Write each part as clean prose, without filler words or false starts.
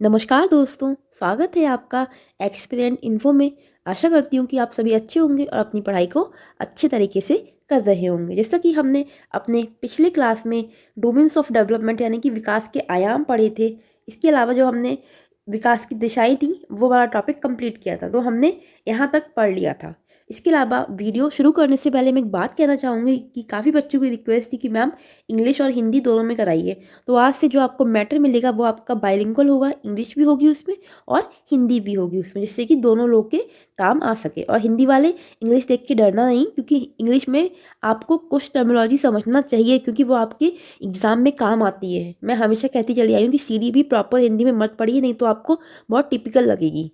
नमस्कार दोस्तों, स्वागत है आपका एक्सपीरियंट इन्फो में। आशा करती हूँ कि आप सभी अच्छे होंगे और अपनी पढ़ाई को अच्छे तरीके से कर रहे होंगे। जैसा कि हमने अपने पिछले क्लास में डोमेन्स ऑफ डेवलपमेंट यानी कि विकास के आयाम पढ़े थे, इसके अलावा जो हमने विकास की दिशाएं थी वो वाला टॉपिक कंप्लीट किया था, तो हमने यहाँ तक पढ़ लिया था। इसके अलावा वीडियो शुरू करने से पहले मैं एक बात कहना चाहूँगी कि काफ़ी बच्चों की रिक्वेस्ट थी कि मैम इंग्लिश और हिंदी दोनों में कराइए। तो आज से जो आपको मैटर मिलेगा वो आपका बाइलिंगुअल होगा, इंग्लिश भी होगी उसमें और हिंदी भी होगी उसमें, जिससे कि दोनों लोग के काम आ सके। और हिंदी वाले इंग्लिश देख के डरना नहीं, क्योंकि इंग्लिश में आपको कुछ टर्मिनोलॉजी समझना चाहिए, क्योंकि वो आपके एग्जाम में काम आती है। मैं हमेशा कहती चली आई हूँ कि सीडी भी प्रॉपर हिंदी में मत पढ़िए, नहीं तो आपको बहुत टिपिकल लगेगी।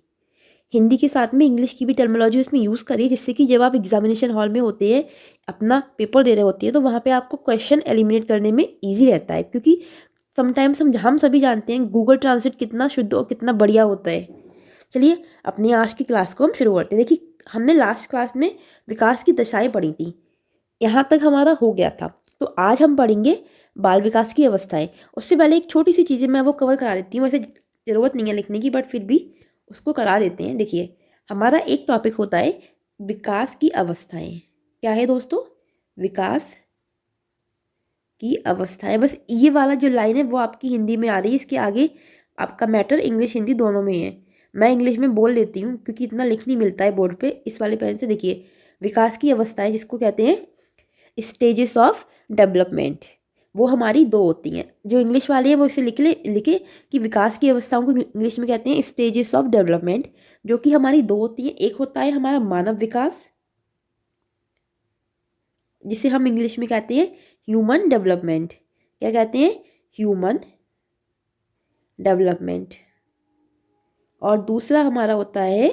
हिंदी के साथ में इंग्लिश की भी टर्मिनोलॉजी उसमें यूज़ करिए, जिससे कि जब आप एग्जामिनेशन हॉल में होते हैं, अपना पेपर दे रहे होते हैं, तो वहाँ पे आपको क्वेश्चन एलिमिनेट करने में ईजी रहता है। क्योंकि समटाइम्स हम सभी जानते हैं गूगल ट्रांसलेट कितना शुद्ध और कितना बढ़िया होता है। चलिए अपनी आज की क्लास को हम शुरू करते हैं। देखिए, हमने लास्ट क्लास में विकास की दशाएं पढ़ी थी, यहाँ तक हमारा हो गया था। तो आज हम पढ़ेंगे बाल विकास की अवस्थाएं। उससे पहले एक छोटी सी चीज़ें मैं वो कवर करा देती हूँ, वैसे ज़रूरत नहीं है लिखने की, बट फिर भी उसको करा देते हैं। देखिए, हमारा एक टॉपिक होता है विकास की अवस्थाएं। क्या है दोस्तों? विकास की अवस्थाएं। बस ये वाला जो लाइन है वो आपकी हिंदी में आ रही है, इसके आगे आपका मैटर इंग्लिश हिंदी दोनों में है। मैं इंग्लिश में बोल देती हूँ क्योंकि इतना लिख नहीं मिलता है बोर्ड पे। इस वाले पेन से देखिए, विकास की अवस्थाएं जिसको कहते हैं स्टेजेस ऑफ डेवलपमेंट, वो हमारी दो होती हैं। जो इंग्लिश वाले हैं वो इसे लिखे कि विकास की अवस्थाओं को इंग्लिश में कहते हैं स्टेजेस ऑफ डेवलपमेंट, जो कि हमारी दो होती हैं। एक होता है हमारा मानव विकास, जिसे हम इंग्लिश में कहते हैं ह्यूमन डेवलपमेंट। क्या कहते हैं? Human development. और दूसरा हमारा होता है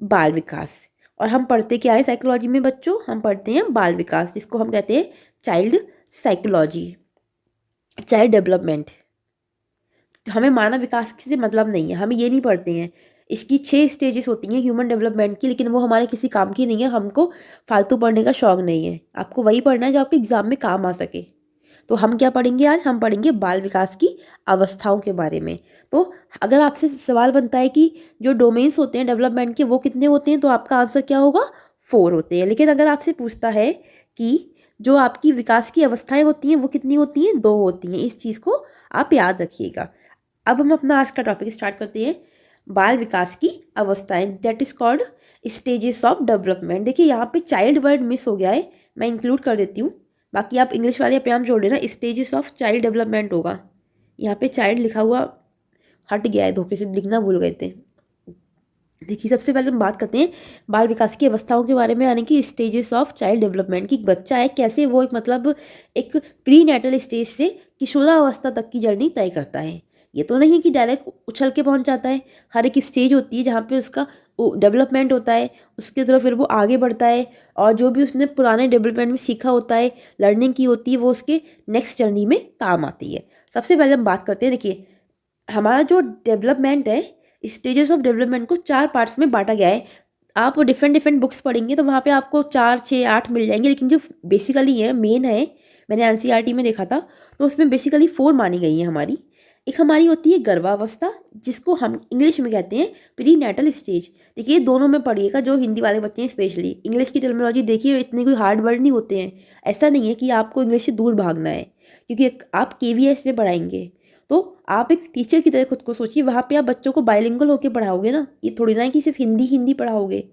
बाल विकास। और हम पढ़ते क्या है साइकोलॉजी में बच्चों? हम पढ़ते हैं बाल विकास, जिसको हम कहते हैं चाइल्ड साइकोलॉजी, चाइल्ड डेवलपमेंट। हमें मानव विकास से मतलब नहीं है, हमें ये नहीं पढ़ते हैं। इसकी 6 स्टेजेस होती हैं ह्यूमन डेवलपमेंट की, लेकिन वो हमारे किसी काम की नहीं है। हमको फालतू पढ़ने का शौक नहीं है, आपको वही पढ़ना है जो आपके एग्जाम में काम आ सके। तो हम क्या पढ़ेंगे आज? हम पढ़ेंगे बाल विकास की अवस्थाओं के बारे में। तो अगर आपसे सवाल बनता है कि जो डोमेन्स होते हैं डेवलपमेंट के वो कितने होते हैं, तो आपका आंसर क्या होगा? 4 होते हैं। लेकिन अगर आपसे पूछता है कि जो आपकी विकास की अवस्थाएं होती हैं वो कितनी होती हैं? 2 होती हैं। इस चीज़ को आप याद रखिएगा। अब हम अपना आज का टॉपिक स्टार्ट करते हैं। बाल विकास की अवस्थाएं, that is called stages of development. देखिए, यहाँ पे चाइल्ड वर्ड मिस हो गया है, मैं इंक्लूड कर देती हूँ। बाकी आप इंग्लिश वाले पे हम जोड़ लेना, स्टेजेस ऑफ चाइल्ड डेवलपमेंट होगा। यहाँ पे चाइल्ड लिखा हुआ हट गया है, धोखे से लिखना भूल गए थे। देखिए, सबसे पहले हम बात करते हैं बाल विकास की अवस्थाओं के बारे में, यानी कि स्टेजेस ऑफ चाइल्ड डेवलपमेंट की। बच्चा है कैसे वो एक मतलब एक प्री नेटल स्टेज से किशोरावस्था तक की जर्नी तय करता है। ये तो नहीं कि डायरेक्ट उछल के पहुंच जाता है। हर एक स्टेज होती है जहाँ पे उसका डेवलपमेंट होता है, उसके तरफ फिर वो आगे बढ़ता है, और जो भी उसने पुराने डेवलपमेंट में सीखा होता है, लर्निंग की होती है, वो उसके नेक्स्ट जर्नी में काम आती है। सबसे पहले हम बात करते हैं, देखिए हमारा जो डेवलपमेंट है, स्टेजेस ऑफ डेवलपमेंट को 4 पार्ट्स में बांटा गया है। आप डिफरेंट डिफरेंट बुक्स पढ़ेंगे तो वहाँ पे आपको 4, 6, 8 मिल जाएंगे, लेकिन जो बेसिकली है, मेन है, मैंने एनसीईआरटी में देखा था, तो उसमें बेसिकली 4 मानी गई है हमारी। एक हमारी होती है गर्भावस्था, जिसको हम इंग्लिश में कहते हैं प्री नेटल स्टेज। देखिए, दोनों में पढ़िएगा, जो हिंदी वाले बच्चे हैं स्पेशली। इंग्लिश की टर्मिनोलॉजी देखिए, इतने कोई हार्ड वर्ड नहीं होते हैं। ऐसा नहीं है कि आपको इंग्लिश से दूर भागना है, क्योंकि आप केवीएस में पढ़ाएंगे तो आप एक टीचर की तरह खुद को सोचिए। वहाँ पे आप बच्चों को बाइलिंगुअल होकर पढ़ाओगे ना, ये थोड़ी ना है कि सिर्फ हिंदी हिंदी पढ़ाओगे।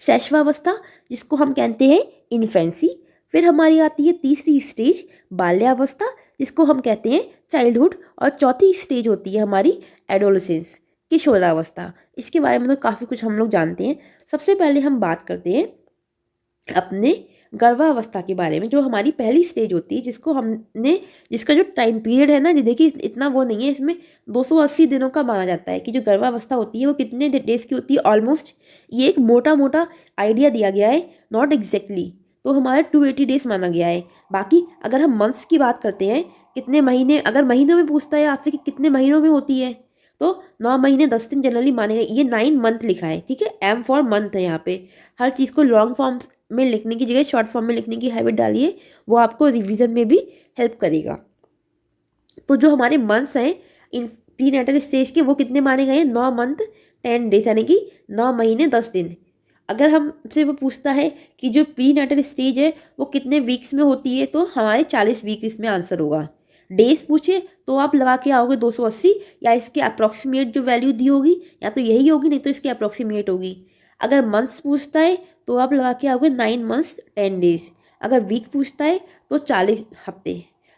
शैशवावस्था, जिसको हम कहते हैं इन्फेंसी। फिर हमारी आती है तीसरी स्टेज बाल्यावस्था, जिसको हम कहते हैं चाइल्डहुड। और चौथी स्टेज होती है हमारी एडोलेसेंस, किशोरावस्था। इसके बारे में तो काफ़ी कुछ हम लोग जानते हैं। सबसे पहले हम बात करते हैं अपने गर्भावस्था के बारे में, जो हमारी पहली स्टेज होती है, जिसका जो टाइम पीरियड है ना, देखिए इतना वो नहीं है, इसमें 280 दिनों का माना जाता है कि जो गर्भावस्था होती है वो कितने डेज की होती है ऑलमोस्ट। ये एक मोटा मोटा आइडिया दिया गया है, नॉट एग्जैक्टली। तो हमारा 280 डेज माना गया है। बाकी अगर हम मंथ्स की बात करते हैं, कितने महीने, अगर महीनों में पूछता है आपसे कि कितने महीनों में होती है, तो 9 महीने 10 दिन जनरली माने गए। ये 9 मंथ लिखा है, ठीक है, एम फॉर मंथ है यहाँ पे। हर चीज़ को लॉन्ग फॉर्म में लिखने की जगह शॉर्ट फॉर्म में लिखने की हैबिट डालिए, वो आपको रिवीजन में भी हेल्प करेगा। तो जो हमारे मंथ्स हैं, इन प्री नेटल स्टेज के वो कितने माने गए हैं, 9 मंथ 10 डेज, यानी कि 9 महीने 10 दिन। अगर हमसे वो पूछता है कि जो प्री नेटल स्टेज है वो कितने वीक्स में होती है, तो हमारे 40 वीक इसमें आंसर होगा। डेज पूछे तो आप लगा के आओगे 280, या इसके अप्रॉक्सीमेट जो वैल्यू दी होगी या तो यही होगी, नहीं तो इसकी अप्रॉक्सीमेट होगी। अगर मंथ्स पूछता है तो आप लगा के आओगे 9 मंथ्स 10 डेज। अगर वीक पूछता है तो 40 हफ्ते।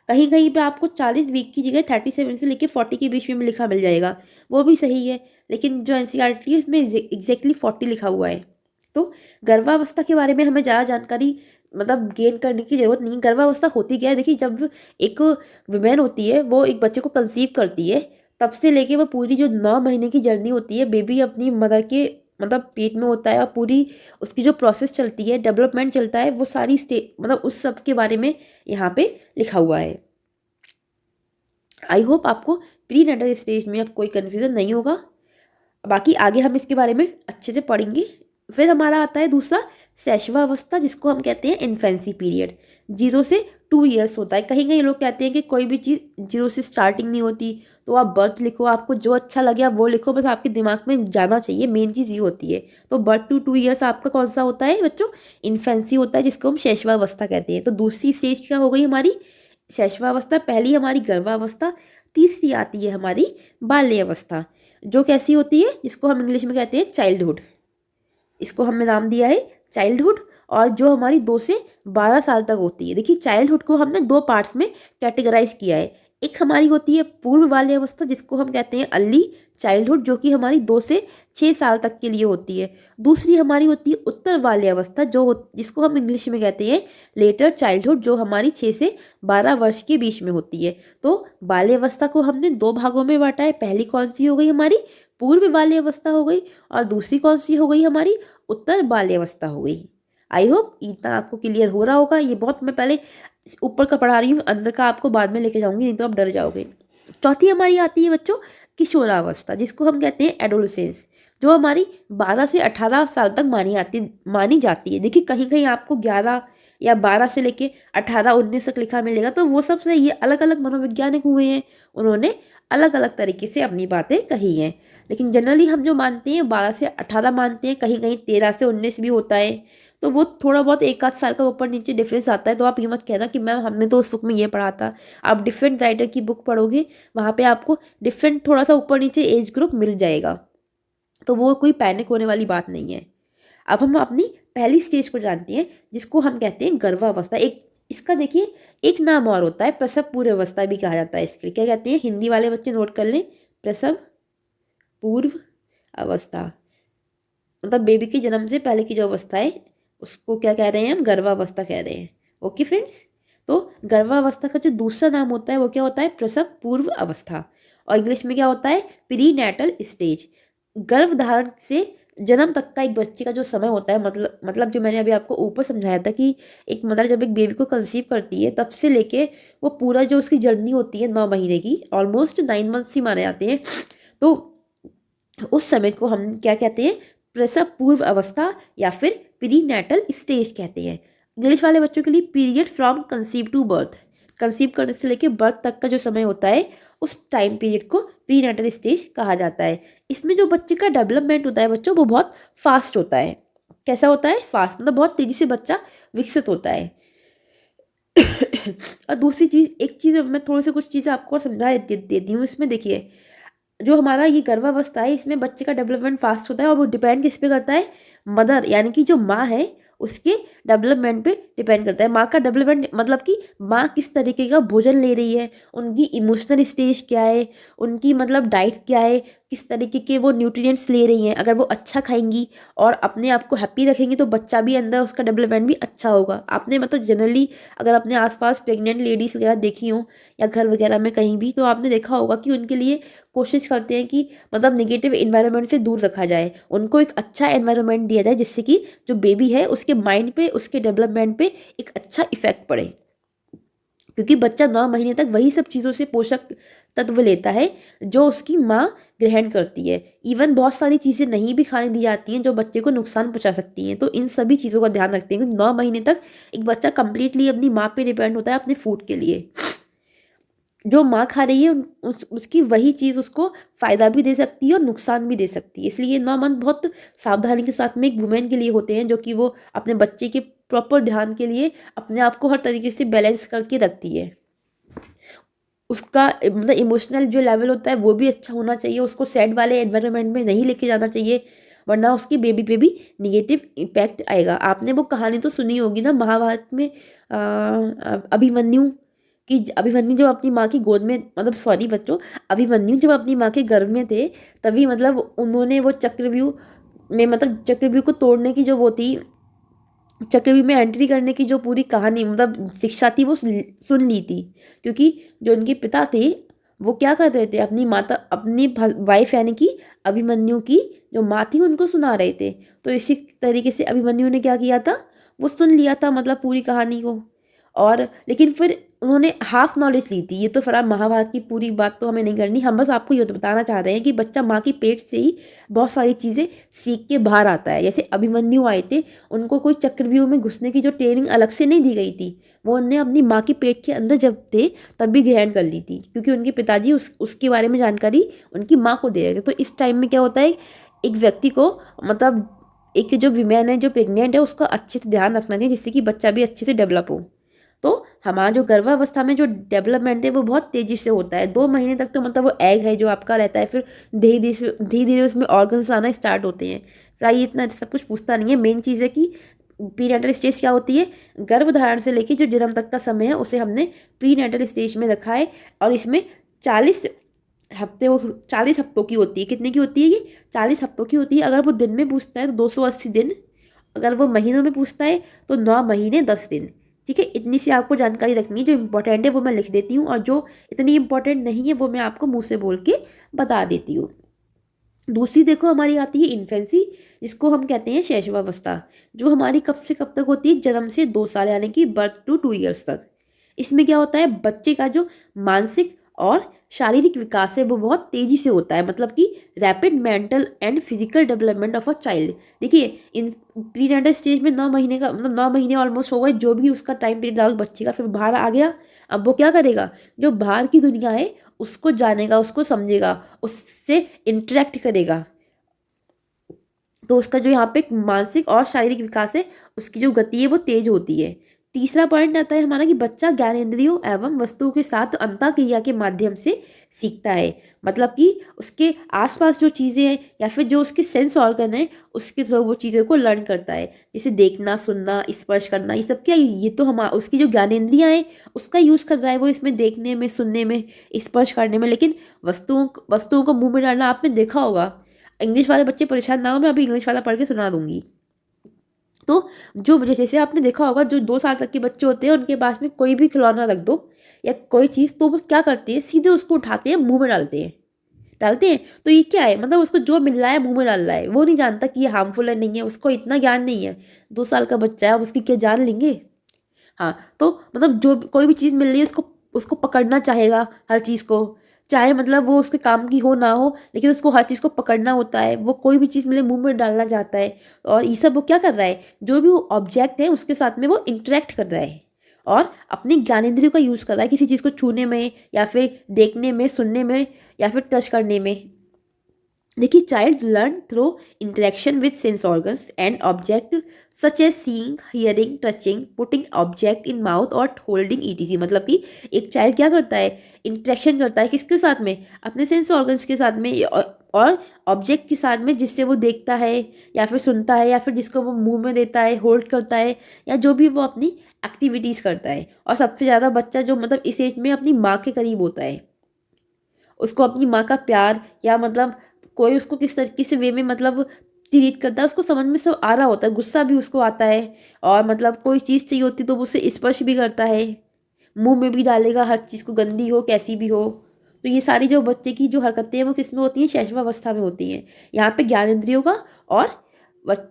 कहीं कहीं पे आपको 40 वीक की जगह 37 से लेकर 40 के बीच में लिखा मिल जाएगा, वो भी सही है, लेकिन जो एनसीईआरटी है उसमें एग्जैक्टली 40 लिखा हुआ है। तो गर्भावस्था के बारे में हमें ज़्यादा जानकारी मतलब गेन करने की जरूरत नहीं। गर्भावस्था होती क्या है, देखिए जब एक वुमेन होती है वो एक बच्चे को कंसीव करती है, तब से लेके वो पूरी जो 9 महीने की जर्नी होती है, बेबी अपनी मदर के मतलब पेट में होता है और पूरी उसकी जो प्रोसेस चलती है, डेवलपमेंट चलता है, वो सारी मतलब उस सब के बारे में यहाँ पे लिखा हुआ है। आई होप आपको प्री नेटल स्टेज में अब कोई कन्फ्यूज़न नहीं होगा। बाकी आगे हम इसके बारे में अच्छे से पढ़ेंगे। फिर हमारा आता है दूसरा शैशवावस्था, जिसको हम कहते हैं इन्फेंसी पीरियड। 0 से 2 ईयर्स होता है। कहीं कहीं लोग कहते हैं कि कोई भी चीज़ 0 से स्टार्टिंग नहीं होती, तो आप बर्थ लिखो, आपको जो अच्छा लगे आप वो लिखो, बस आपके दिमाग में जाना चाहिए, मेन चीज़ ये होती है। तो बर्थ टू 2 ईयर्स आपका कौन सा होता है बच्चों, इन्फेंसी होता है, जिसको हम शैशवावस्था कहते हैं। तो दूसरी स्टेज क्या हो गई हमारी, शैशवावस्था। पहली हमारी गर्भावस्था, तीसरी आती है हमारी बाल्यावस्था, जो कैसी होती है, जिसको हम इंग्लिश में कहते हैं चाइल्डहुड। इसको हमने नाम दिया है चाइल्डहुड, और जो हमारी 2 से 12 साल तक होती है। देखिए चाइल्डहुड को हमने 2 पार्ट्स में कैटेगराइज किया है। एक हमारी होती है पूर्व बाल्यावस्था, जिसको हम कहते हैं अर्ली चाइल्डहुड, जो कि हमारी 2 से 6 साल तक के लिए होती है। दूसरी हमारी होती है उत्तर बाल्यावस्था, जिसको हम इंग्लिश में कहते हैं लेटर चाइल्डहुड, जो हमारी 6 से 12 वर्ष के बीच में होती है। तो बाल्यावस्था को हमने 2 भागों में बांटा है। पहली कौन सी हो गई हमारी, पूर्व बाल्यावस्था हो गई, और दूसरी कौन सी हो गई हमारी, उत्तर बाल्यावस्था हो गई। आई होप इतना आपको क्लियर हो रहा होगा। ये बहुत मैं पहले ऊपर का पढ़ा रही हूँ, अंदर का आपको बाद में लेके जाऊंगी, नहीं तो आप डर जाओगे। चौथी हमारी आती है बच्चों किशोरावस्था, जिसको हम कहते हैं एडोलसेंस, जो हमारी 12 से 18 साल तक मानी जाती है। देखिए कहीं कहीं आपको 11 या 12 से लेके 18 19 तक लिखा मिलेगा, तो वो सब सही है। अलग अलग मनोवैज्ञानिक हुए हैं, उन्होंने अलग अलग तरीके से अपनी बातें कही हैं, लेकिन जनरली हम जो मानते हैं 12 से 18 मानते हैं। कहीं कहीं 13 से 19 भी होता है, तो वो थोड़ा बहुत एक आध साल का ऊपर नीचे डिफरेंस आता है। तो आप ये मत कहना कि मैम हमने तो उस बुक में ये पढ़ा था। आप डिफरेंट राइटर की बुक पढ़ोगे, वहाँ पे आपको डिफरेंट थोड़ा सा ऊपर नीचे एज ग्रुप मिल जाएगा, तो वो कोई पैनिक होने वाली बात नहीं है। अब हम अपनी पहली स्टेज को जानते हैं, जिसको हम कहते हैं गर्भावस्था। एक इसका देखिए एक नाम और होता है, प्रसव पूर्व अवस्था भी कहा जाता है। इसके लिए क्या कहते हैं, हिंदी वाले बच्चे नोट कर लें, प्रसव पूर्व अवस्था, मतलब बेबी के जन्म से पहले की जो अवस्था है उसको क्या कह रहे हैं, हम गर्भावस्था कह रहे हैं। ओके फ्रेंड्स, तो गर्भावस्था का जो दूसरा नाम होता है वो क्या होता है, प्रसव पूर्व अवस्था, और इंग्लिश में क्या होता है, प्री नेटल स्टेज। गर्भधारण से जन्म तक का एक बच्चे का जो समय होता है, मतलब जो मैंने अभी आपको ऊपर समझाया था कि एक मदर जब एक बेबी को कंसीव करती है, तब से लेके वो पूरा जो उसकी जर्नी होती है 9 महीने की, ऑलमोस्ट 9 मंथ्स ही माने जाते हैं। तो उस समय को हम क्या कहते हैं, प्रसव पूर्व अवस्था या फिर प्री नेटल स्टेज कहते हैं। इंग्लिश वाले बच्चों के लिए period from conceive to birth, conceive करने से लेकर बर्थ तक का जो समय होता है, उस टाइम पीरियड को प्री नेटल स्टेज कहा जाता है। इसमें जो बच्चे का डेवलपमेंट होता है बच्चों, वो बहुत फास्ट होता है। कैसा होता है, फास्ट, मतलब बहुत तेज़ी से बच्चा विकसित होता है। और दूसरी चीज़, एक चीज़ मैं थोड़ी सी कुछ चीज़ें आपको समझा देती हूँ। इसमें देखिए जो हमारा ये गर्भावस्था है, इसमें बच्चे का डेवलपमेंट फास्ट होता है, और वो डिपेंड किस पे करता है, मदर यानी कि जो माँ है उसके डेवलपमेंट पे डिपेंड करता है। माँ का डेवलपमेंट मतलब कि माँ किस तरीके का भोजन ले रही है, उनकी इमोशनल स्टेज क्या है, उनकी मतलब डाइट क्या है, किस तरीके के वो न्यूट्रिएंट्स ले रही हैं। अगर वो अच्छा खाएंगी और अपने आप को हैप्पी रखेंगी, तो बच्चा भी अंदर उसका डेवलपमेंट भी अच्छा होगा। आपने मतलब जनरली अगर अपने आसपास प्रेग्नेंट लेडीज़ वगैरह देखी हो, या घर वगैरह में कहीं भी, तो आपने देखा होगा कि उनके लिए कोशिश करते हैं कि मतलब नेगेटिव इन्वायरमेंट से दूर रखा जाए, उनको एक अच्छा एनवायरनमेंट दिया जाए, जिससे कि जो बेबी है उसके माइंड पे, उसके डेवलपमेंट पे एक अच्छा इफेक्ट पड़े। क्योंकि बच्चा 9 महीने तक वही सब चीज़ों से पोषक तत्व लेता है जो उसकी माँ ग्रहण करती है। इवन बहुत सारी चीज़ें नहीं भी खाने दी जाती हैं जो बच्चे को नुकसान पहुंचा सकती हैं। तो इन सभी चीज़ों का ध्यान रखते हैं, क्योंकि 9 महीने तक एक बच्चा कंप्लीटली अपनी माँ पे डिपेंड होता है अपने फूड के लिए। जो माँ खा रही है उसकी वही चीज़ उसको फ़ायदा भी दे सकती है और नुकसान भी दे सकती है। इसलिए ये 9 मंथ बहुत सावधानी के साथ में एक वुमेन के लिए होते हैं, जो कि वो अपने बच्चे के प्रॉपर ध्यान के लिए अपने आप को हर तरीके से बैलेंस करके रखती है। उसका मतलब इमोशनल जो लेवल होता है वो भी अच्छा होना चाहिए, उसको सैड वाले एनवायरनमेंट में नहीं लेके जाना चाहिए, वरना उसकी बेबी पे भी निगेटिव इम्पैक्ट आएगा। आपने वो कहानी तो सुनी होगी ना, महाभारत में अभिमन्यु अभिमन्यु जब अपनी माँ की गोद में, मतलब सॉरी बच्चों, अभिमन्यु जब अपनी माँ के गर्भ में थे, तभी मतलब उन्होंने वो चक्रव्यूह में, मतलब चक्रव्यूह को तोड़ने की जो वो थी, चक्रव्यूह में एंट्री करने की जो पूरी कहानी मतलब शिक्षा थी वो सुन ली थी। क्योंकि जो उनके पिता थे वो क्या कर रहे थे, अपनी माता, अपनी वाइफ यानी कि अभिमन्यु की जो माँ थी उनको सुना रहे थे। तो इसी तरीके से अभिमन्यु ने क्या किया था, वो सुन लिया था मतलब पूरी कहानी को। और लेकिन फिर उन्होंने हाफ नॉलेज ली थी। ये तो फिर आप महाभारत की पूरी बात तो हमें नहीं करनी, हम बस आपको ये बताना चाह रहे हैं कि बच्चा माँ की पेट से ही बहुत सारी चीज़ें सीख के बाहर आता है। जैसे अभिमन्यु आए थे, उनको कोई चक्रव्यूह में घुसने की जो ट्रेनिंग अलग से नहीं दी गई थी, वो उन्हें अपनी माँ की पेट के अंदर जब थे तब भी ग्रहण कर ली थी, क्योंकि उनके पिताजी उसके बारे में जानकारी उनकी माँ को दे रहे थे। तो इस टाइम में क्या होता है, एक व्यक्ति को मतलब एक जो वीमेन है जो प्रेग्नेंट है उसका अच्छे से ध्यान रखना चाहिए, जिससे कि बच्चा भी अच्छे से डेवलप हो। तो हमारा जो गर्भावस्था में जो डेवलपमेंट है वो बहुत तेज़ी से होता है। 2 महीने तक तो मतलब वो एग है जो आपका रहता है, फिर धीरे धीरे उसमें ऑर्गन्स आना स्टार्ट होते हैं। फिर ये इतना सब कुछ पूछता नहीं है, मेन चीज़ है कि प्रीनेटल स्टेज क्या होती है। गर्भधारण से लेकर जो जन्म तक का समय है उसे हमने प्रीनेटल स्टेज में रखा है, और इसमें 40 हफ्ते 40 हफ्तों की होती है। कितने की होती है ये? 40 हफ्तों की होती है। अगर वो दिन में पूछता है तो 280 दिन, अगर वो महीनों में पूछता है तो 9 महीने 10 दिन। ठीक है, इतनी सी आपको जानकारी रखनी है। जो इम्पोर्टेंट है वो मैं लिख देती हूँ, और जो इतनी इम्पोर्टेंट नहीं है वो मैं आपको मुंह से बोल के बता देती हूँ। दूसरी देखो हमारी आती है इन्फेंसी, जिसको हम कहते हैं शैशवावस्था, जो हमारी कब से कब तक होती है, जन्म से 2 साल यानी कि बर्थ टू 2 ईयर्स तक। इसमें क्या होता है, बच्चे का जो मानसिक और शारीरिक विकास है वो बहुत तेजी से होता है, मतलब कि rapid mental and physical development of a child. देखिए इन प्रीनेटल स्टेज में 9 महीने का मतलब 9 महीने ऑलमोस्ट हो गए, जो भी उसका टाइम पीरियड लगा बच्चे का, फिर बाहर आ गया। अब वो क्या करेगा, जो बाहर की दुनिया है उसको जानेगा, उसको समझेगा, उससे इंटरेक्ट करेगा। तो उसका जो यहाँ पे मानसिक और शारीरिक विकास है, उसकी जो गति है वो तेज होती है। तीसरा पॉइंट आता है हमारा कि बच्चा ज्ञानेंद्रियों एवं वस्तुओं के साथ अंतःक्रिया के माध्यम से सीखता है। मतलब कि उसके आसपास जो चीज़ें हैं या फिर जो उसके सेंस ऑर्गन है उसके थ्रू वो चीज़ों को लर्न करता है, जैसे देखना, सुनना, स्पर्श करना। ये सब क्या, ये तो हम उसकी जो ज्ञानेंद्रियाँ हैं उसका यूज़ कर रहा है वो, इसमें देखने में, सुनने में, स्पर्श करने में। लेकिन वस्तुओं को मुंह में डालना आपने देखा होगा। इंग्लिश वाले बच्चे परेशान ना हो, मैं अभी इंग्लिश वाला पढ़ के सुना दूंगी। तो जो जैसे आपने देखा होगा, जो 2 साल तक के बच्चे होते हैं उनके पास में कोई भी खिलौना रख दो या कोई चीज़, तो वो क्या करते हैं, सीधे उसको उठाते हैं, मुंह में डालते हैं। तो ये क्या है, मतलब उसको जो मिल रहा है मुंह में डाल रहा है, वो नहीं जानता कि ये हार्मफुल है नहीं है, उसको इतना ज्ञान नहीं है। 2 साल का बच्चा है, अब उसकी क्या जान लेंगे। हाँ, तो मतलब जो कोई भी चीज़ मिल रही है उसको उसको पकड़ना चाहेगा, हर चीज़ को, चाहे मतलब वो उसके काम की हो ना हो, लेकिन उसको हर चीज़ को पकड़ना होता है। वो कोई भी चीज़ मिले मुंह में डालना चाहता है। और ये सब वो क्या कर रहा है, जो भी वो ऑब्जेक्ट है उसके साथ में वो इंटरेक्ट कर रहा है और अपनी ज्ञानेंद्रियों का यूज़ कर रहा है, किसी चीज़ को छूने में या फिर देखने में, सुनने में या फिर टच करने में। देखिए child learn through interaction with sense organs and object such as seeing, hearing, touching, putting object in mouth और होल्डिंग ईटीसी। मतलब कि एक चाइल्ड क्या करता है, इंटरेक्शन करता है किसके साथ में, अपने सेंस ऑर्गन्स के साथ में और ऑब्जेक्ट के साथ में, जिससे वो देखता है या फिर सुनता है या फिर जिसको वो मुंह में देता है, होल्ड करता है, या जो भी वो अपनी एक्टिविटीज़ करता है। और सबसे ज़्यादा बच्चा जो मतलब इस एज में अपनी माँ के करीब होता है, उसको अपनी माँ का प्यार या मतलब कोई उसको किस तरीके से वे में मतलब ट्रीट करता है, उसको समझ में सब आ रहा होता है। गुस्सा भी उसको आता है, और मतलब कोई चीज़ चाहिए होती तो वो उसे स्पर्श भी करता है, मुंह में भी डालेगा हर चीज़ को, गंदी हो कैसी भी हो। तो ये सारी जो बच्चे की जो हरकतें हैं वो किस में होती हैं, शैशवावस्था में होती हैं। यहाँ पे ज्ञानेंद्रियों का और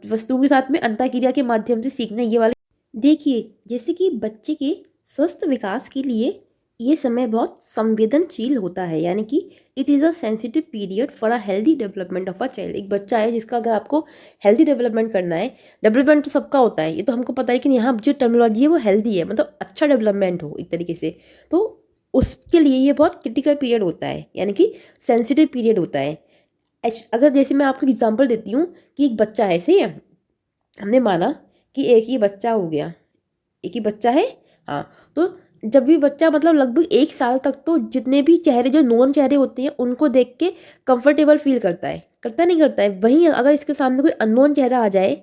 वस्तुओं के साथ में अंतःक्रिया के माध्यम से सीखना, ये वाले। देखिए जैसे कि बच्चे के स्वस्थ विकास के लिए ये समय बहुत संवेदनशील होता है, यानी कि it is a sensitive period for a healthy development of a child. एक बच्चा है जिसका अगर आपको हेल्दी डेवलपमेंट करना है, डेवलपमेंट तो सबका होता है ये तो हमको पता है, लेकिन यहाँ जो टर्मिनोलॉजी है वो हेल्दी है, मतलब अच्छा डेवलपमेंट हो एक तरीके से। तो उसके लिए ये बहुत क्रिटिकल पीरियड होता है, यानी कि सेंसिटिव पीरियड होता है। अगर जैसे मैं आपको एग्जांपल देती हूँ कि एक बच्चा है, सही है, हमने माना कि एक ही बच्चा हो गया, एक ही बच्चा है। हाँ, तो जब भी बच्चा मतलब लगभग 1 साल तक तो जितने भी चेहरे जो नॉन चेहरे होते हैं उनको देख के कंफर्टेबल फील करता नहीं करता है। वहीं अगर इसके सामने कोई अननोन चेहरा आ जाए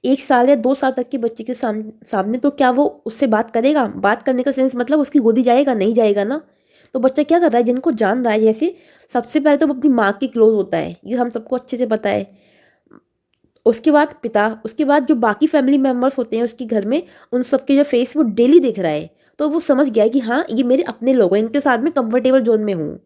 1 साल या 2 साल तक के बच्चे के सामने, तो क्या वो उससे बात करेगा? बात करने का सेंस मतलब उसकी गोदी जाएगा? नहीं जाएगा ना। तो बच्चा क्या कर रहा है, जिनको जान रहा है, जैसे सबसे पहले तो वो अपनी माँ के क्लोज होता है, ये हम सबको अच्छे से पता है। उसके बाद पिता, उसके बाद जो बाकी फैमिली मेम्बर्स होते हैं उसके घर में, उन सबके जो फेस वो डेली दिख रहा है, तो वो समझ गया है कि हाँ ये मेरे अपने लोग हैं, इनके साथ में कंफर्टेबल जोन में हूँ।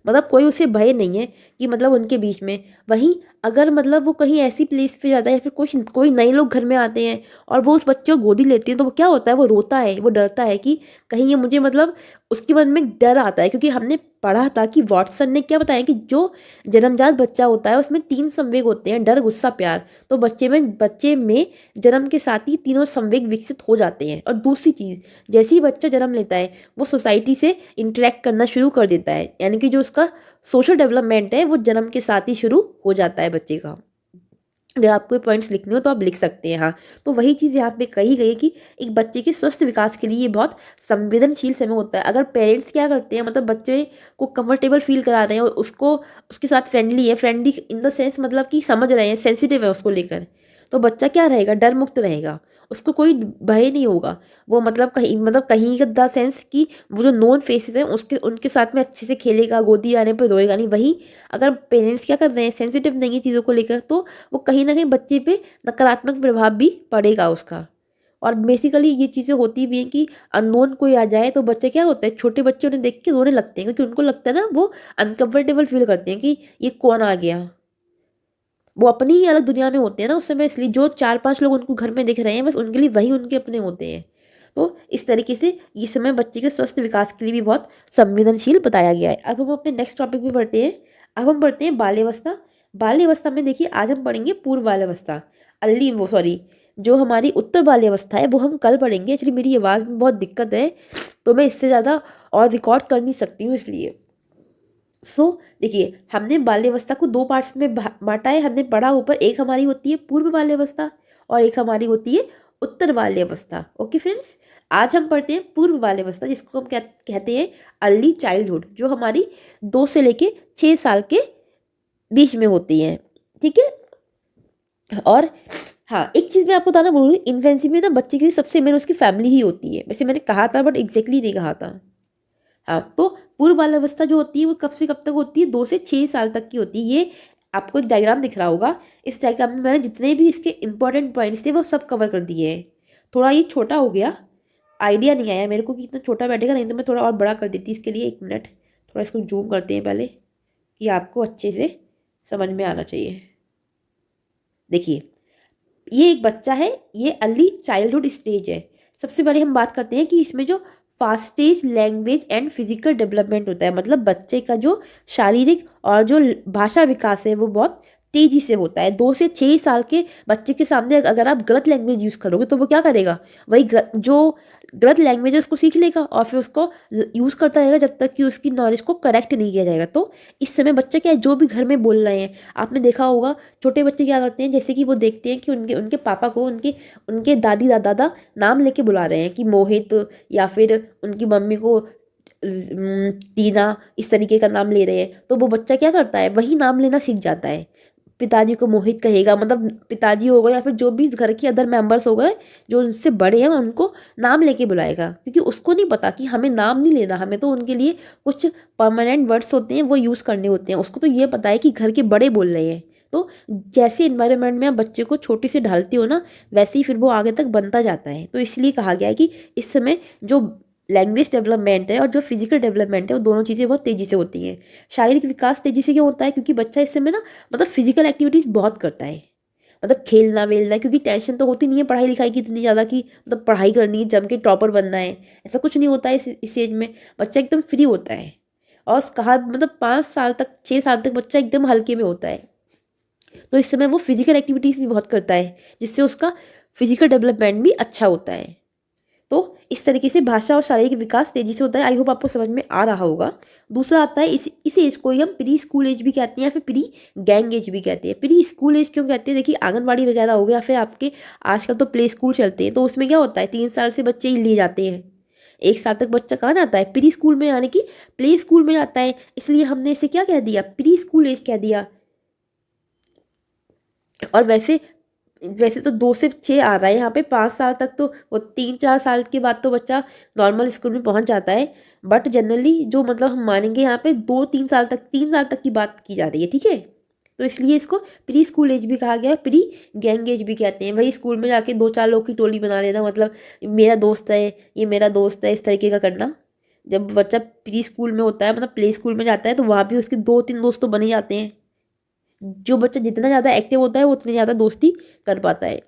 मतलब कोई उसे भय नहीं है कि मतलब उनके बीच में। वहीं अगर मतलब वो कहीं ऐसी प्लेस पे जाता है या फिर कोई कोई नए लोग घर में आते हैं और वो उस बच्चे को गोदी लेती है, तो वो क्या होता है, वो रोता है, वो डरता है कि कहीं ये मुझे मतलब उसके मन में डर आता है, क्योंकि हमने पढ़ा था कि वॉटसन ने क्या बताया कि जो जन्मजात बच्चा होता है उसमें 3 संवेग होते हैं, डर, गुस्सा, प्यार। तो बच्चे में जन्म के साथ ही तीनों संवेग विकसित हो जाते हैं। और दूसरी चीज़, जैसे ही बच्चा जन्म लेता है वो सोसाइटी से इंटरेक्ट करना शुरू कर देता है, यानी कि जो उसका सोशल डेवलपमेंट है वो जन्म के साथ ही शुरू हो जाता है बच्चे का। अगर आपको पॉइंट्स लिखने हो तो आप लिख सकते हैं। हाँ, तो वही चीज़ यहाँ पे कही गई है कि एक बच्चे के स्वस्थ विकास के लिए ये बहुत संवेदनशील समय होता है। अगर पेरेंट्स क्या करते हैं, मतलब बच्चे को कंफर्टेबल फील करा रहे हैं और उसको उसके साथ फ्रेंडली इन द सेंस मतलब कि समझ रहे हैं, सेंसिटिव है उसको लेकर, तो बच्चा क्या रहेगा, डर मुक्त रहेगा, उसको कोई भय नहीं होगा। वो मतलब कहीं का द सेंस कि वो जो नॉन फेसेस हैं उसके उनके साथ में अच्छे से खेलेगा, गोदी आने पर रोएगा नहीं। वहीं अगर पेरेंट्स क्या कर रहे हैं, सेंसिटिव नहीं है चीज़ों को लेकर, तो वो कहीं ना कहीं बच्चे पे नकारात्मक प्रभाव भी पड़ेगा उसका। और बेसिकली ये चीज़ें होती भी हैं कि अननोन कोई आ जाए तो बच्चे क्या होता है, छोटे बच्चे उन्हें देख के रोने लगते हैं, क्योंकि उनको लगता है ना, वो अनकंफर्टेबल फील करते हैं कि ये कौन आ गया। वो अपनी ही अलग दुनिया में होते हैं ना उस समय, इसलिए जो 4-5 लोग उनको घर में दिख रहे हैं बस उनके लिए वही उनके अपने होते हैं। तो इस तरीके से ये समय बच्चे के स्वस्थ विकास के लिए भी बहुत संवेदनशील बताया गया है। अब हम अपने नेक्स्ट टॉपिक पे बढ़ते हैं। अब हम पढ़ते हैं बाल्यावस्था। बाल्यावस्था में देखिए आज हम पढ़ेंगे पूर्व बाल्यावस्था, अल्ली वो सॉरी जो हमारी उत्तर बाल्यावस्था है वो हम कल पढ़ेंगे। एक्चुअली मेरी आवाज़ में बहुत दिक्कत है, तो मैं इससे ज़्यादा और रिकॉर्ड कर नहीं सकती हूँ, इसलिए। देखिए हमने बाल्यावस्था को 2 पार्ट्स में बांटा है। हमने पढ़ा ऊपर, एक हमारी होती है पूर्व बाल्यावस्था और एक हमारी होती है उत्तर बाल्यावस्था। ओके फ्रेंड्स, आज हम पढ़ते हैं पूर्व बाल्यावस्था, जिसको हम कहते हैं अर्ली चाइल्डहुड, जो हमारी 2 से लेके 6 साल के बीच में होती है। ठीक है। और हाँ, एक चीज़ मैं आपको बताना बोलूँगी, इन्फेंसी में ना बच्चे के लिए सबसे मेन उसकी फैमिली ही होती है। वैसे मैंने कहा था बट एग्जैक्टली नहीं कहा था। हाँ, तो पूर्व बाल्यावस्था जो होती है वो कब से कब तक होती है, 2 से 6 साल तक की होती है। ये आपको एक डायग्राम दिख रहा होगा, इस डायग्राम में मैंने जितने भी इसके इंपॉर्टेंट पॉइंट्स थे वो सब कवर कर दिए हैं। थोड़ा ये छोटा हो गया, आइडिया नहीं आया मेरे को कि इतना छोटा बैठेगा, नहीं तो मैं थोड़ा और बड़ा कर देती। इसके लिए 1 मिनट, थोड़ा इसको जूम करते हैं पहले कि आपको अच्छे से समझ में आना चाहिए। देखिए ये एक बच्चा है, ये अर्ली चाइल्डहुड स्टेज है। सबसे पहले हम बात करते हैं कि इसमें जो फास्टेज लैंग्वेज एंड फिजिकल डेवलपमेंट होता है, मतलब बच्चे का जो शारीरिक और जो भाषा विकास है वो बहुत तेजी से होता है। 2 से 6 साल के बच्चे के सामने अगर आप गलत लैंग्वेज यूज़ करोगे तो वो क्या करेगा, वही जो गलत लैंग्वेज है उसको सीख लेगा और फिर उसको यूज़ करता रहेगा जब तक कि उसकी नॉलेज को करेक्ट नहीं किया जाएगा। तो इस समय बच्चा क्या है, जो भी घर में बोल रहे हैं, आपने देखा होगा छोटे बच्चे क्या करते हैं, जैसे कि वो देखते हैं कि उनके उनके पापा को उनके उनके दादी दादा नाम लेके बुला रहे हैं कि मोहित, या फिर उनकी मम्मी को टीना, इस तरीके का नाम ले रहे हैं, तो वो बच्चा क्या करता है, वही नाम लेना सीख जाता है। पिताजी को मोहित कहेगा, मतलब पिताजी हो गए या फिर जो भी इस घर के अदर मेंबर्स हो गए जो उनसे बड़े हैं उनको नाम लेके बुलाएगा, क्योंकि उसको नहीं पता कि हमें नाम नहीं लेना, हमें तो उनके लिए कुछ परमानेंट वर्ड्स होते हैं वो यूज़ करने होते हैं। उसको तो ये पता है कि घर के बड़े बोल रहे हैं। तो जैसे इन्वायरमेंट में आप बच्चे को छोटे से ढालते हो ना, वैसे ही फिर वो आगे तक बनता जाता है। तो इसलिए कहा गया है कि इस समय जो लैंग्वेज डेवलपमेंट है और जो फिजिकल डेवलपमेंट है वो दोनों चीज़ें बहुत तेज़ी से होती हैं। शारीरिक विकास तेज़ी से क्यों होता है, क्योंकि बच्चा इस समय ना मतलब फिजिकल एक्टिविटीज़ बहुत करता है, मतलब खेलना वेलना, क्योंकि टेंशन तो होती नहीं है पढ़ाई लिखाई की इतनी ज़्यादा कि मतलब पढ़ाई करनी है, जम के टॉपर बनना है, ऐसा कुछ नहीं होता है। इस एज में बच्चा एकदम फ्री होता है। और कहा मतलब 5 साल तक 6 साल तक बच्चा एकदम हल्के में होता है। तो इस समय वो फिजिकल एक्टिविटीज़ भी बहुत करता है, जिससे उसका फिजिकल डेवलपमेंट भी अच्छा होता है। तो इस तरीके से भाषा और शारीरिक विकास तेजी से होता है। आई होप आपको समझ में आ रहा होगा। दूसरा आता है इस एज को ही हम प्री स्कूल एज भी कहते हैं या फिर प्री गैंग एज भी कहते हैं। प्री स्कूल एज क्यों कहते हैं? देखिए आंगनबाड़ी वगैरह हो गया, फिर आपके आजकल तो प्ले स्कूल चलते हैं, तो उसमें क्या होता है 3 साल से बच्चे ही लिए जाते हैं। 1 साल तक बच्चा कहाँ जाता है? प्री स्कूल में, यानी कि प्ले स्कूल में जाता है, इसलिए हमने इसे क्या कह दिया? प्री स्कूल एज कह दिया। और वैसे वैसे तो 2 से 6 आ रहा है यहाँ पे, 5 साल तक तो वो 3-4 साल के बाद तो बच्चा नॉर्मल स्कूल में पहुँच जाता है। बट जनरली जो मतलब हम मानेंगे यहाँ पे 2-3 साल तक, 3 साल तक की बात की जा रही है, ठीक है। तो इसलिए इसको प्री स्कूल एज भी कहा गया है, प्री गैंग एज भी कहते हैं। वही स्कूल में जाके 2-4 लोग की टोली बना लेना, मतलब मेरा दोस्त है, ये मेरा दोस्त है, इस तरीके का करना। जब बच्चा प्री स्कूल में होता है, मतलब प्ले स्कूल में जाता है, तो वहाँ भी उसके 2-3 दोस्त तो बने जाते हैं। जो बच्चा जितना ज़्यादा एक्टिव होता है वो उतनी ज़्यादा दोस्ती कर पाता है।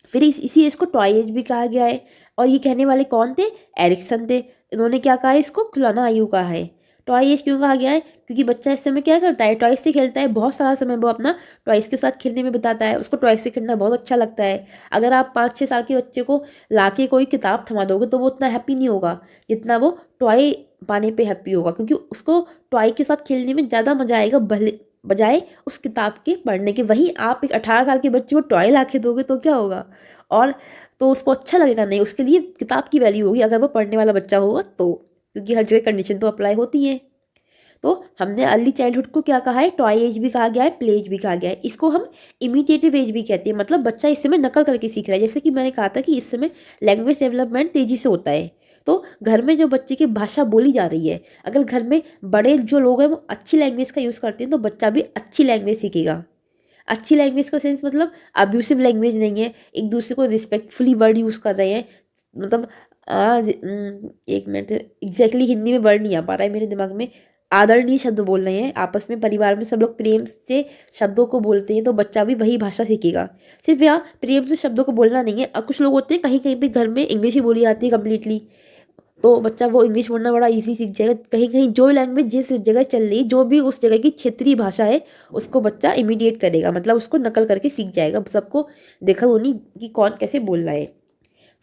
फिर इसी एज को टॉय एज भी कहा गया है। और ये कहने वाले कौन थे? एरिक्सन थे। इन्होंने क्या कहा है? इसको खिलौना आयु कहा है। टॉय एज क्यों कहा गया है? क्योंकि बच्चा इस समय क्या करता है? टॉयज से खेलता है, बहुत सारा समय वो अपना टॉयज के साथ खेलने में बिताता है, उसको टॉयज से खेलना बहुत अच्छा लगता है। अगर आप 5-6 साल के बच्चे को लाके कोई किताब थमा दोगे तो वो उतना हैप्पी नहीं होगा जितना वो टॉय पाने पे हैप्पी होगा, क्योंकि उसको टॉय के साथ खेलने में ज़्यादा मजा आएगा भले बजाय उस किताब के पढ़ने के। वहीं आप एक 18 साल के बच्चे को टॉय ला के दोगे तो क्या होगा? और तो उसको अच्छा लगेगा नहीं, उसके लिए किताब की वैल्यू होगी अगर वो पढ़ने वाला बच्चा होगा तो, क्योंकि हर जगह कंडीशन तो अप्लाई होती है। तो हमने अर्ली चाइल्डहुड को क्या कहा है? टॉय एज भी कहा गया है, प्ले एज भी कहा गया है। इसको हम इमिटेटिव एज भी कहते हैं, मतलब बच्चा इस समय नकल करके सीख रहा है। जैसे कि मैंने कहा था कि इस समय लैंग्वेज डेवलपमेंट तेजी से होता है। तो घर में जो बच्चे की भाषा बोली जा रही है, अगर घर में बड़े जो लोग हैं वो अच्छी लैंग्वेज का यूज़ करते हैं तो बच्चा भी अच्छी लैंग्वेज सीखेगा। अच्छी लैंग्वेज का सेंस मतलब अब्यूसिव लैंग्वेज नहीं है, एक दूसरे को रिस्पेक्टफुली वर्ड यूज़ कर रहे हैं। मतलब एक मिनट, एग्जैक्टली हिंदी में वर्ड नहीं आ पा रहा है मेरे दिमाग में। आदरणीय शब्द बोल रहे हैं, आपस में परिवार में सब लोग प्रेम से शब्दों को बोलते हैं, तो बच्चा भी वही भाषा सीखेगा। सिर्फ यहाँ प्रेम से शब्दों को बोलना नहीं है, अब कुछ लोग होते हैं कहीं कहीं पे घर में इंग्लिश ही बोली जाती है कम्प्लीटली, तो बच्चा वो इंग्लिश बोलना बड़ा इजी सीख जाएगा। कहीं कहीं जो लैंग्वेज जिस जगह चल रही, जो भी उस जगह की क्षेत्रीय भाषा है, उसको बच्चा इमिडिएट करेगा, मतलब उसको नकल करके सीख जाएगा, सबको देखा होनी कि कौन कैसे बोल रहा है।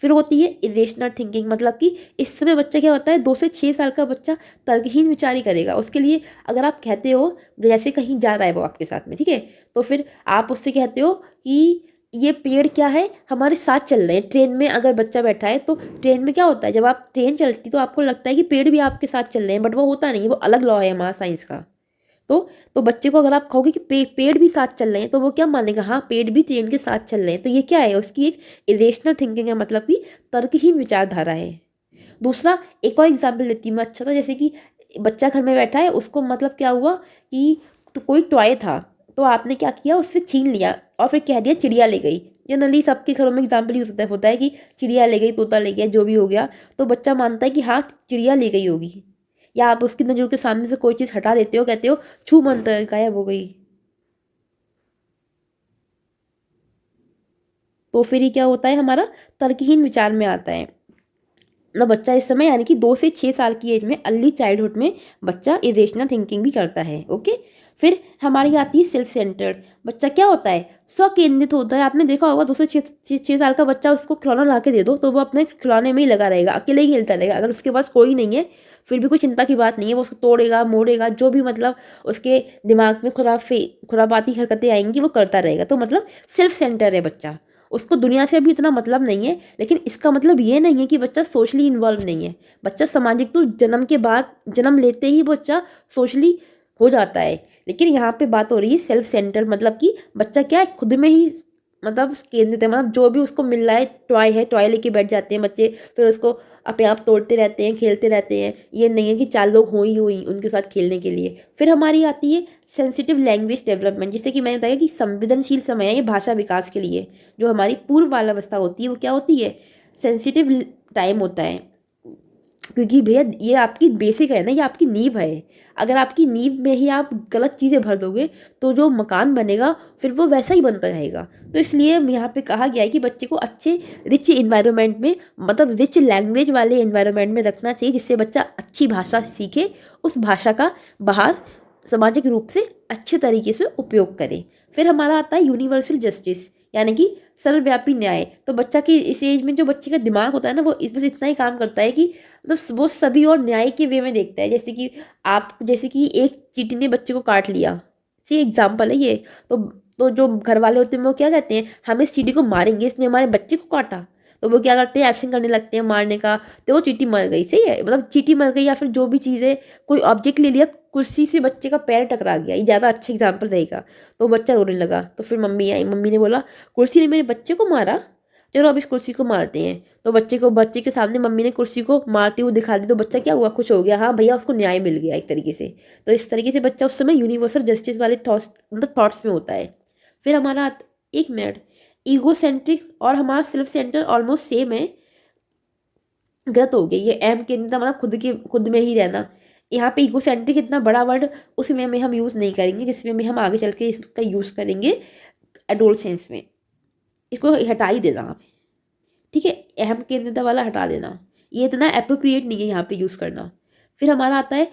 फिर होती है इरेशनल थिंकिंग, मतलब कि इस समय बच्चा क्या होता है, 2 से 6 साल का बच्चा तर्कहीन विचार ही करेगा। उसके लिए अगर आप कहते हो, जैसे कहीं जा रहा है वो आपके साथ में, ठीक है, तो फिर आप उससे कहते हो कि ये पेड़ क्या है, हमारे साथ चल रहे हैं। ट्रेन में अगर बच्चा बैठा है तो ट्रेन में क्या होता है, जब आप ट्रेन चलती तो आपको लगता है कि पेड़ भी आपके साथ चल रहे हैं, बट वो होता नहीं है, वो अलग लॉ है हमारा साइंस का। तो बच्चे को अगर आप कहोगे कि पेड़ भी साथ चल रहे हैं, तो वो क्या मानेगा? हाँ, पेड़ भी ट्रेन के साथ चल रहे हैं। तो ये क्या है? उसकी एक इरेशनल थिंकिंग है, मतलब कि तर्कहीन विचारधारा है। दूसरा एक और एग्जाम्पल देती हूँ मैं, अच्छा था, जैसे कि बच्चा घर में बैठा है, उसको मतलब क्या हुआ कि तो कोई टॉय था, तो आपने क्या किया, उससे छीन लिया और फिर कह दिया चिड़िया ले गई। जनरली सबके घरों में एग्जाम्पल यूज होता है कि चिड़िया ले गई, तोता ले गया, जो भी हो गया, तो बच्चा मानता है कि हाँ चिड़िया ले गई होगी। या आप उसकी नज़रों के सामने से कोई चीज़ हटा देते हो, कहते हो छू मंतर गायब हो गई, तो फिर ये क्या होता है? हमारा तर्कहीन विचार में आता है। मतलब बच्चा इस समय यानी कि 2 से 6 साल की एज में, अर्ली चाइल्डहुड में बच्चा इरेशनल थिंकिंग भी करता है। ओके, फिर हमारी आती है सेल्फ सेंटर्ड। बच्चा क्या होता है? स्वकेंद्रित होता है। आपने देखा होगा 2 से 6 साल का बच्चा, उसको खिलौना ला के दे दो तो वो अपने खिलौने में ही लगा रहेगा, अकेले ही खेलता रहेगा। अगर उसके पास कोई नहीं है फिर भी कोई चिंता की बात नहीं है, वो उसको तोड़ेगा मोड़ेगा, जो भी मतलब उसके दिमाग में खुरापाती हरकतें आएंगी वो करता रहेगा। तो मतलब सेल्फ सेंटर है बच्चा, उसको दुनिया से अभी इतना मतलब नहीं है। लेकिन इसका मतलब ये नहीं है कि बच्चा सोशली इन्वॉल्व नहीं है। बच्चा सामाजिक तो जन्म के बाद, जन्म लेते ही बच्चा सोशली हो जाता है। लेकिन यहाँ पे बात हो रही है सेल्फ सेंटर, मतलब कि बच्चा क्या है, खुद में ही मतलब केंद्रित है। मतलब जो भी उसको मिल रहा है टॉय लेके बैठ जाते हैं बच्चे, फिर उसको अपने आप तोड़ते रहते हैं, खेलते रहते हैं। ये नहीं है कि 4 लोग हो ही उनके साथ खेलने के लिए। फिर हमारी आती है सेंसिटिव लैंग्वेज डेवलपमेंट, जैसे कि मैंने बताया कि संवेदनशील समय है ये भाषा विकास के लिए। जो हमारी पूर्व बाल्यावस्था होती है वो क्या होती है? सेंसिटिव टाइम होता है, क्योंकि भैया ये आपकी बेसिक है ना, ये आपकी नींव है। अगर आपकी नींव में ही आप गलत चीज़ें भर दोगे तो जो मकान बनेगा फिर वो वैसा ही बनता रहेगा। तो इसलिए यहाँ पे कहा गया है कि बच्चे को अच्छे रिच इन्वायरमेंट में, मतलब रिच लैंग्वेज वाले इन्वायरमेंट में रखना चाहिए, जिससे बच्चा अच्छी भाषा सीखे, उस भाषा का बाहर सामाजिक रूप से अच्छे तरीके से उपयोग करे। फिर हमारा आता है यूनिवर्सल जस्टिस, यानी कि सर्वव्यापी न्याय। तो बच्चा की इस एज में जो बच्चे का दिमाग होता है ना, वो बस इतना ही काम करता है कि मतलब वो सभी और न्याय के वे में देखता है। जैसे कि एक चींटी ने बच्चे को काट लिया, सी एग्जाम्पल है ये। तो तो जो घर वाले होते हैं वो क्या कहते हैं, हम इस चींटी को मारेंगे, इसने हमारे बच्चे को काटा। तो वो क्या करते हैं, एक्शन करने लगते हैं मारने का। तो वो चींटी मर गई, सही है, मतलब चींटी मर गई, या फिर जो भी चीज़ें, कोई ऑब्जेक्ट ले लिया, कुर्सी से बच्चे का पैर टकरा गया, ये ज़्यादा अच्छा एग्जाम्पल रहेगा। तो बच्चा रोने लगा, तो फिर मम्मी आई, मम्मी ने बोला कुर्सी ने मेरे बच्चे को मारा, चलो अब इस कुर्सी को मारते हैं। तो बच्चे के सामने मम्मी ने कुर्सी को मारते हुए दिखा दी। तो बच्चा क्या हुआ, खुश हो गया, हाँ भैया उसको न्याय मिल गया एक तरीके से। तो इस तरीके से बच्चा उस समय यूनिवर्सल जस्टिस वाले थॉट्स, मतलब थॉट्स में होता है। फिर हमारा एक मिनट, ईगो सेंट्रिक और हमारा सेल्फ सेंटर ऑलमोस्ट सेम है, गलत हो गया ये। एम के मतलब खुद में ही रहना। यहाँ पे ईगो सेंट्रिक इतना बड़ा वर्ड उस वे में हम यूज़ नहीं करेंगे जिस वे में हम आगे चल के इसका यूज़ करेंगे एडोलसेंस में। इसको हटा ही देना आप, ठीक है, अहम केंद्रिता वाला हटा देना, ये इतना अप्रोप्रिएट नहीं है यहाँ पे यूज़ करना। फिर हमारा आता है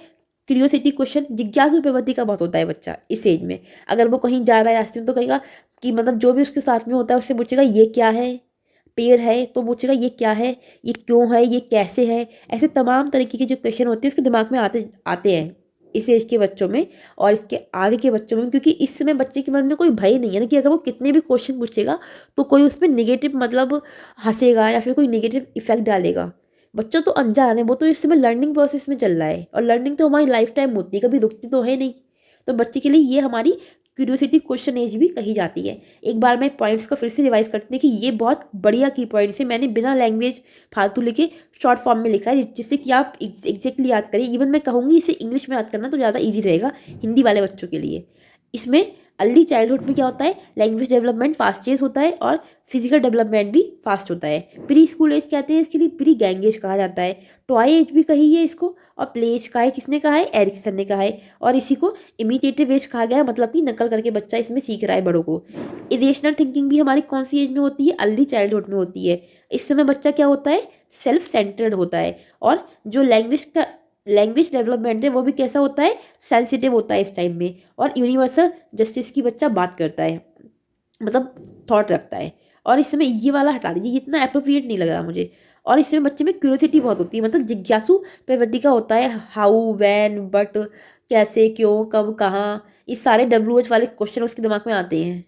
क्यूरियोसिटी क्वेश्चन। जिज्ञासु प्रवृत्ति का बहुत होता है बच्चा इस एज में। अगर वो कहीं जा रहा है रास्ते में तो कहेगा कि मतलब जो भी उसके साथ में होता है उससे पूछेगा ये क्या है, पेड़ है तो पूछेगा ये क्या है, ये क्यों है, ये कैसे है। ऐसे तमाम तरीके के जो क्वेश्चन होते हैं उसके दिमाग में आते आते हैं इस एज के बच्चों में और इसके आगे के बच्चों में, क्योंकि इस समय बच्चे के मन में कोई भय नहीं है ना, कि अगर वो कितने भी क्वेश्चन पूछेगा तो कोई उसमें नेगेटिव मतलब हंसेगा या फिर कोई नेगेटिव इफेक्ट डालेगा। बच्चा तो अनजान है, वो तो इस समय लर्निंग प्रोसेस में चल रहा है, और लर्निंग तो हमारी लाइफ टाइम होती है, कभी रुकती तो है नहीं। तो बच्चे के लिए ये हमारी क्यूरियोसिटी क्वेश्चन एज भी कही जाती है। एक बार मैं पॉइंट्स को फिर से रिवाइज करते हैं कि ये बहुत बढ़िया की पॉइंट्स है, मैंने बिना लैंग्वेज फालतू लिखे शॉर्ट फॉर्म में लिखा है जिससे कि आप एग्जैक्टली याद करें। इवन मैं कहूँगी इसे इंग्लिश में याद करना तो ज़्यादा ईजी रहेगा हिंदी वाले बच्चों के लिए। इसमें अर्ली चाइल्डहुड में क्या होता है, लैंग्वेज डेवलपमेंट फास्टेस्ट होता है और फिजिकल डेवलपमेंट भी फास्ट होता है। प्री स्कूल एज कहते हैं इसके लिए, प्री गैंग एज कहा जाता है। टॉय एज भी कही है इसको, और प्ले एज कहा है, किसने कहा है, एरिक्सन ने कहा है। और इसी को इमिटेटिव एज कहा गया है, मतलब कि नकल करके बच्चा इसमें सीख रहा है बड़ों को। इरेशनल थिंकिंग भी हमारी कौन सी एज में होती है, अर्ली चाइल्डहुड में होती है। इस समय बच्चा क्या होता है, सेल्फ सेंटर्ड होता है। और जो लैंग्वेज डेवलपमेंट है वो भी कैसा होता है, सेंसिटिव होता है इस टाइम में। और यूनिवर्सल जस्टिस की बच्चा बात करता है, मतलब थॉट रखता है। और इस समय ये वाला हटा दीजिए, ये इतना अप्रोप्रिएट नहीं लग रहा मुझे। और इस समय बच्चे में क्यूरियोसिटी बहुत होती है, मतलब जिज्ञासु प्रवृत्ति का होता है। हाउ, व्हेन, बट, कैसे, क्यों, कब, कहाँ, ये सारे WH वाले क्वेश्चन उसके दिमाग में आते हैं।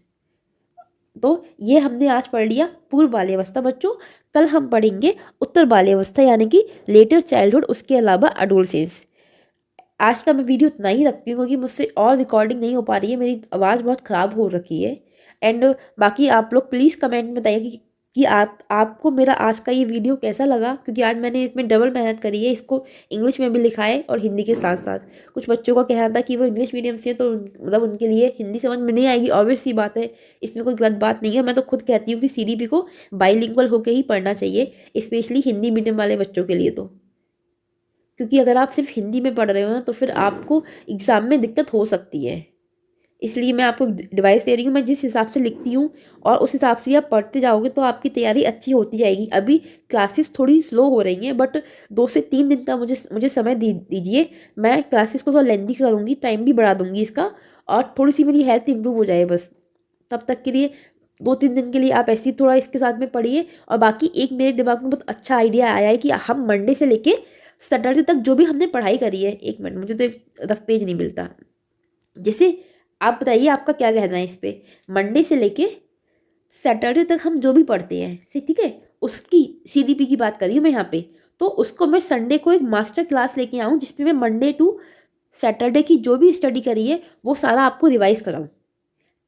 तो ये हमने आज पढ़ लिया पूर्व बाल्यावस्था बच्चों। कल हम पढ़ेंगे उत्तर बाल्यावस्था यानी कि लेटर चाइल्डहुड, उसके अलावा अडोलसेंस। आज का मैं वीडियो इतना ही रखती हूँ क्योंकि मुझसे और रिकॉर्डिंग नहीं हो पा रही है, मेरी आवाज़ बहुत ख़राब हो रखी है। एंड बाकी आप लोग प्लीज़ कमेंट में बताइए कि आपको मेरा आज का ये वीडियो कैसा लगा, क्योंकि आज मैंने इसमें डबल मेहनत करी है, इसको इंग्लिश में भी लिखा है और हिंदी के साथ साथ। कुछ बच्चों का कहना था कि वो इंग्लिश मीडियम से है तो मतलब उनके लिए हिंदी समझ में नहीं आएगी, ऑब्वियस सी बात है, इसमें कोई गलत बात नहीं है। मैं तो खुद कहती हूँ कि CDP को बाईलिंगुअल होकर ही पढ़ना चाहिए, स्पेशली हिंदी मीडियम वाले बच्चों के लिए। तो क्योंकि अगर आप सिर्फ हिंदी में पढ़ रहे हो ना तो फिर आपको एग्ज़ाम में दिक्कत हो सकती है। इसलिए मैं आपको डिवाइस दे रही हूँ, मैं जिस हिसाब से लिखती हूँ और उस हिसाब से आप पढ़ते जाओगे तो आपकी तैयारी अच्छी होती जाएगी। अभी क्लासेस थोड़ी स्लो हो रही हैं, बट 2 से 3 दिन का मुझे समय दीजिए। मैं क्लासेस को थोड़ा लेंदी करूँगी, टाइम भी बढ़ा दूँगी इसका, और थोड़ी सी मेरी हेल्थ इंप्रूव हो जाए बस। तब तक के लिए 2-3 दिन के लिए आप ऐसे ही थोड़ा इसके साथ में पढ़िए। और बाकी एक मेरे दिमाग में बहुत अच्छा आइडिया आया है कि हम मंडे से लेके सैटरडे तक जो भी हमने पढ़ाई करी है, एक मिनट मुझे तो एक रफ पेज नहीं मिलता, जैसे आप बताइए आपका क्या कहना है इस पे। मंडे से लेके सैटरडे तक हम जो भी पढ़ते हैं से, ठीक है, उसकी CDP की बात कर रही हूँ मैं यहाँ पे। तो उसको मैं संडे को एक मास्टर क्लास लेके आऊँ जिसमें मैं मंडे टू सैटरडे की जो भी स्टडी करी है वो सारा आपको रिवाइज कराऊँ।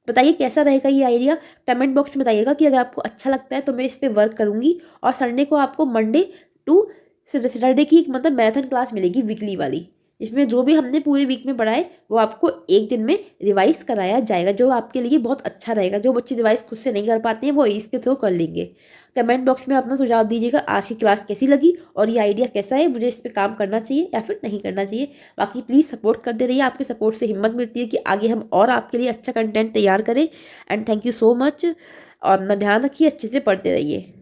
बताइए कैसा रहेगा ये आइडिया, कमेंट बॉक्स में बताइएगा कि अगर आपको अच्छा लगता है तो मैं इस पर वर्क करूँगी। और संडे को आपको मंडे टू सैटरडे की एक मतलब मैराथन क्लास मिलेगी वीकली वाली, जिसमें जो भी हमने पूरे वीक में पढ़ा है वो आपको एक दिन में रिवाइज कराया जाएगा, जो आपके लिए बहुत अच्छा रहेगा। जो बच्चे रिवाइज खुद से नहीं कर पाते हैं वो इसके थ्रू कर लेंगे। कमेंट बॉक्स में अपना सुझाव दीजिएगा आज की क्लास कैसी लगी और ये आइडिया कैसा है, मुझे इस पर काम करना चाहिए या फिर नहीं करना चाहिए। बाकी प्लीज़ सपोर्ट करते रहिए, आपके सपोर्ट से हिम्मत मिलती है कि आगे हम और आपके लिए अच्छा कंटेंट तैयार करें। And thank you so much, और अपना ध्यान रखिए, अच्छे से पढ़ते रहिए।